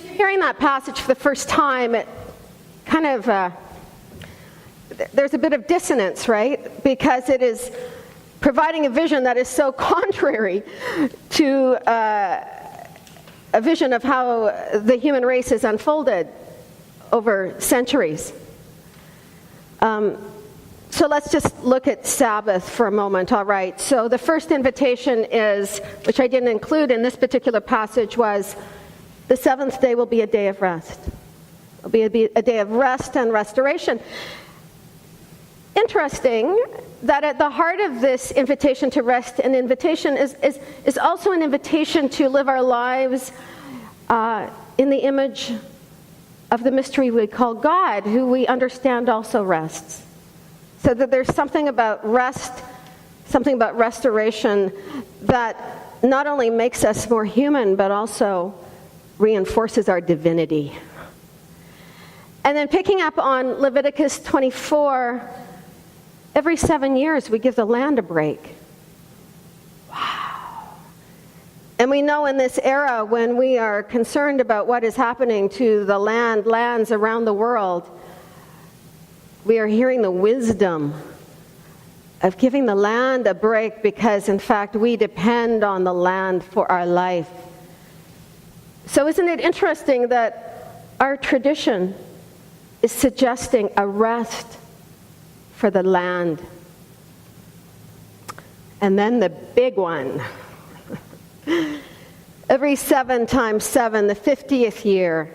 hearing that passage for the first time, it kind of, there's a bit of dissonance, right? Because it is providing a vision that is so contrary to a vision of how the human race is unfolded over centuries. So let's just look at Sabbath for a moment, all right? So the first invitation is, which I didn't include in this particular passage, was the seventh day will be a day of rest. It will be a day of rest and restoration. Interesting that at the heart of this invitation to rest and invitation is also an invitation to live our lives in the image of the mystery we call God, who we understand also rests. So that there's something about rest, something about restoration that not only makes us more human, but also reinforces our divinity. And then picking up on Leviticus 24, every 7 years we give the land a break. Wow. And we know in this era when we are concerned about what is happening to the lands around the world, we are hearing the wisdom of giving the land a break because, in fact, we depend on the land for our life. So isn't it interesting that our tradition is suggesting a rest for the land? And then the big one. Every 7 times 7, the 50th year,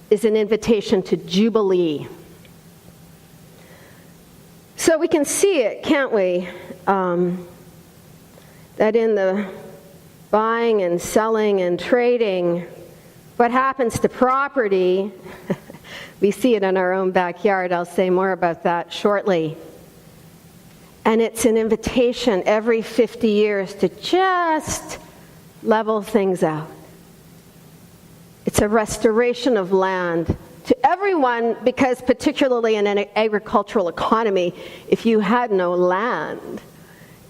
is an invitation to Jubilee. So we can see it, can't we? That in the buying and selling and trading, what happens to property, we see it in our own backyard. I'll say more about that shortly. And it's an invitation every 50 years to just level things out. It's a restoration of land to everyone, because particularly in an agricultural economy, if you had no land,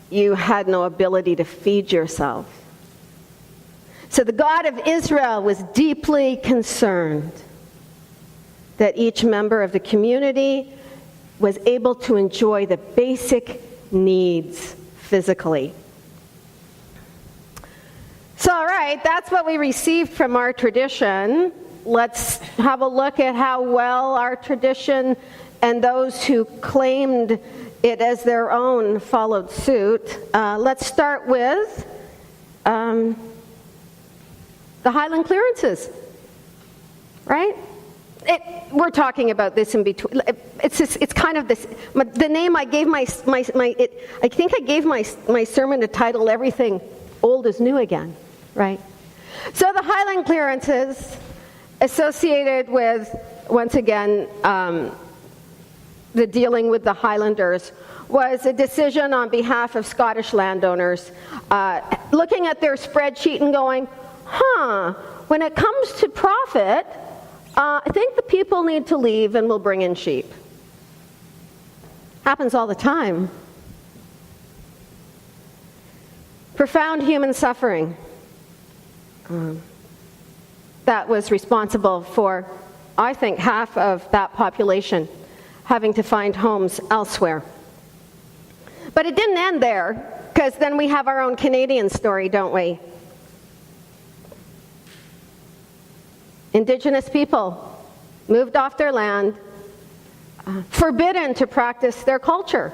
you had no ability to feed yourself. So the God of Israel was deeply concerned that each member of the community was able to enjoy the basic needs physically. So, all right, that's what we received from our tradition. Let's have a look at how well our tradition and those who claimed it as their own followed suit. Let's start with the Highland clearances, right? We're talking about this in between. It's kind of this. The name I gave I think I gave my sermon a title, "Everything Old is New Again," right? So the Highland clearances, associated with, once again, the dealing with the Highlanders, was a decision on behalf of Scottish landowners, looking at their spreadsheet and going, when it comes to profit, I think the people need to leave and we'll bring in sheep. Happens all the time. Profound human suffering. That was responsible for, I think, half of that population having to find homes elsewhere. But it didn't end there, because then we have our own Canadian story, don't we? Indigenous people moved off their land, forbidden to practice their culture.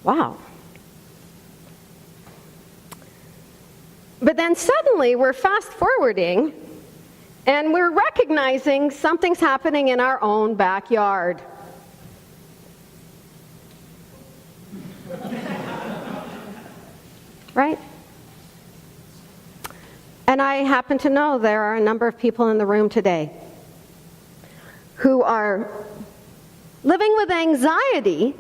Wow. But then suddenly we're fast forwarding and we're recognizing something's happening in our own backyard. Right? And I happen to know there are a number of people in the room today who are living with anxiety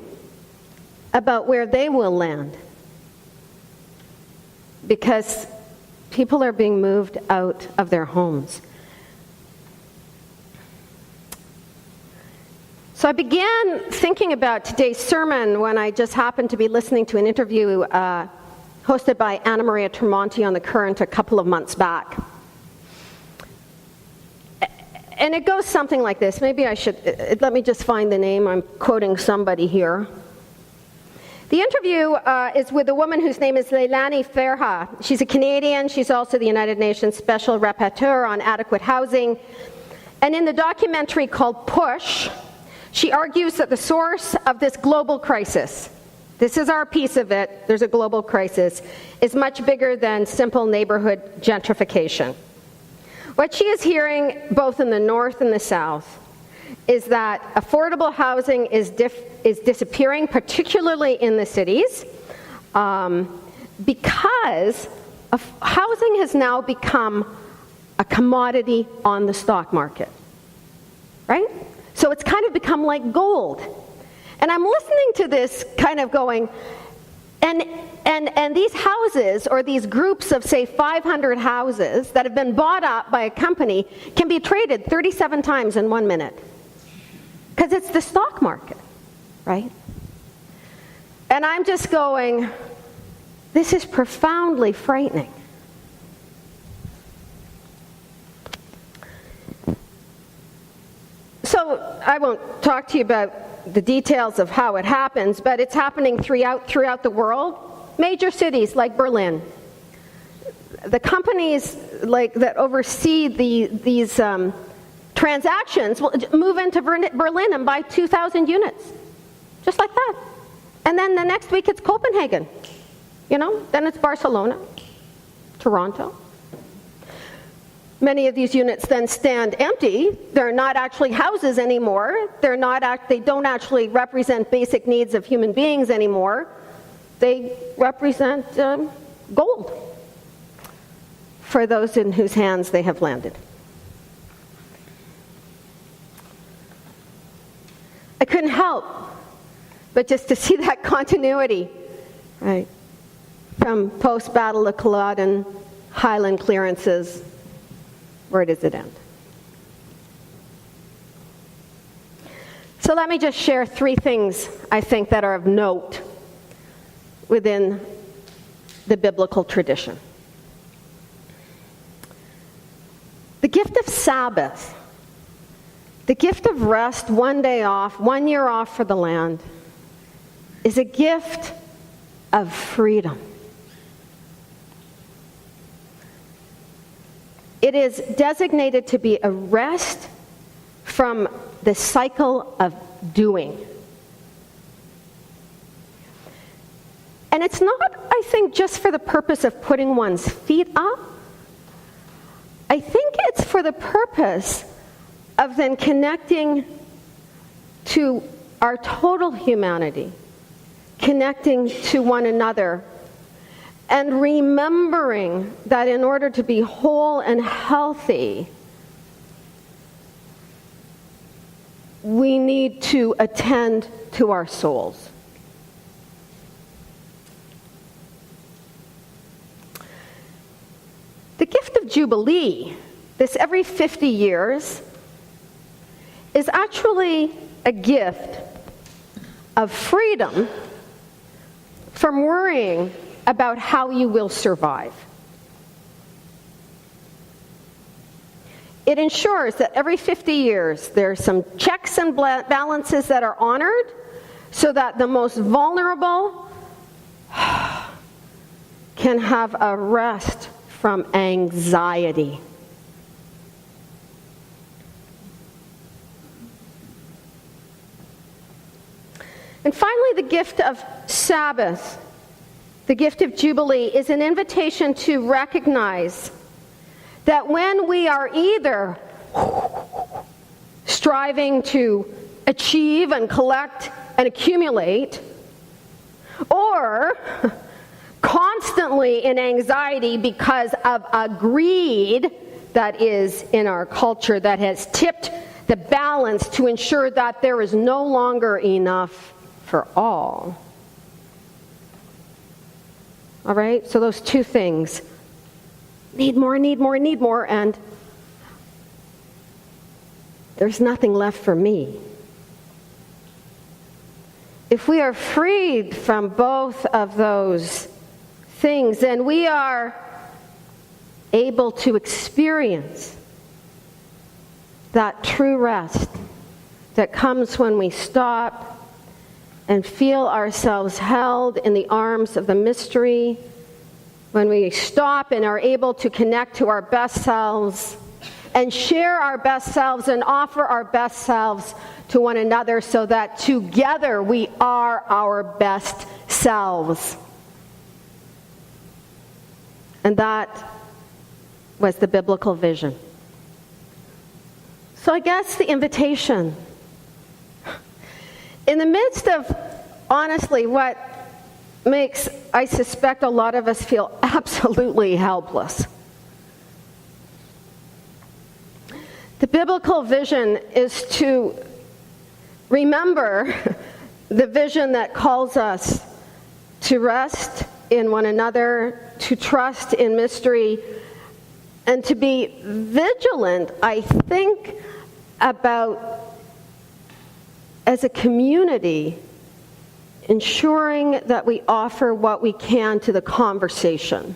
about where they will land, because people are being moved out of their homes. So I began thinking about today's sermon when I just happened to be listening to an interview hosted by Anna Maria Tremonti on The Current a couple of months back. And it goes something like this. Maybe I should, let me just find the name. I'm quoting somebody here. The interview is with a woman whose name is Leilani Ferha. She's a Canadian. She's also the United Nations Special Rapporteur on Adequate Housing. And in the documentary called Push, she argues that the source of this global crisis, this is our piece of it, there's a global crisis, is much bigger than simple neighborhood gentrification. What she is hearing both in the North and the South is that affordable housing is disappearing, particularly in the cities, because housing has now become a commodity on the stock market, right? So it's kind of become like gold. And I'm listening to this kind of going, and these houses, or these groups of, say, 500 houses that have been bought up by a company can be traded 37 times in 1 minute. Because it's the stock market, right? And I'm just going, this is profoundly frightening. So I won't talk to you about the details of how it happens, but it's happening throughout the world. Major cities like Berlin. The companies that oversee these transactions will move into Berlin and buy 2,000 units, just like that. And then the next week it's Copenhagen, then it's Barcelona, Toronto. Many of these units then stand empty. They're not actually houses anymore. They don't actually represent basic needs of human beings anymore. They represent gold for those in whose hands they have landed. I couldn't help but just to see that continuity, right? From post-battle of Culloden, Highland clearances, where does it end? So let me just share 3 things I think that are of note within the biblical tradition. The gift of Sabbath, the gift of rest, 1 day off, 1 year off for the land, is a gift of freedom. It is designated to be a rest from the cycle of doing. And it's not, I think, just for the purpose of putting one's feet up. I think it's for the purpose of then connecting to our total humanity, connecting to one another, and remembering that in order to be whole and healthy, we need to attend to our souls. The gift of Jubilee, this every 50 years, is actually a gift of freedom from worrying about how you will survive. It ensures that every 50 years there's some checks and balances that are honored so that the most vulnerable can have a rest from anxiety. And finally, the gift of Sabbath, the gift of Jubilee, is an invitation to recognize that when we are either striving to achieve and collect and accumulate, or constantly in anxiety because of a greed that is in our culture that has tipped the balance to ensure that there is no longer enough for all. All right? So those 2 things. Need more, need more, need more, and there's nothing left for me. If we are freed from both of those things, and we are able to experience that true rest that comes when we stop and feel ourselves held in the arms of the mystery, when we stop and are able to connect to our best selves and share our best selves and offer our best selves to one another so that together we are our best selves. And that was the biblical vision. So I guess the invitation, in the midst of, honestly, what makes, I suspect, a lot of us feel absolutely helpless. The biblical vision is to remember the vision that calls us to rest in one another, to trust in mystery, and to be vigilant, I think, about, as a community, ensuring that we offer what we can to the conversation.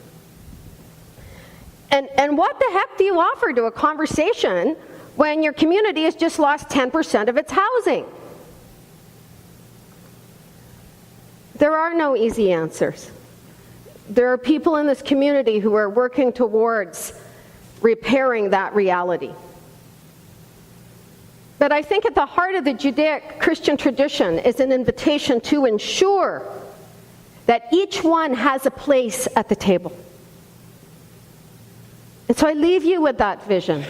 And what the heck do you offer to a conversation when your community has just lost 10% of its housing? There are no easy answers. There are people in this community who are working towards repairing that reality. But I think at the heart of the Judaic Christian tradition is an invitation to ensure that each one has a place at the table. And so I leave you with that vision.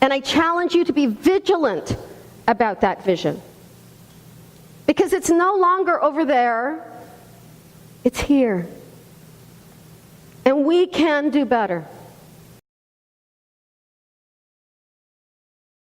And I challenge you to be vigilant about that vision. Because it's no longer over there, it's here. And we can do better.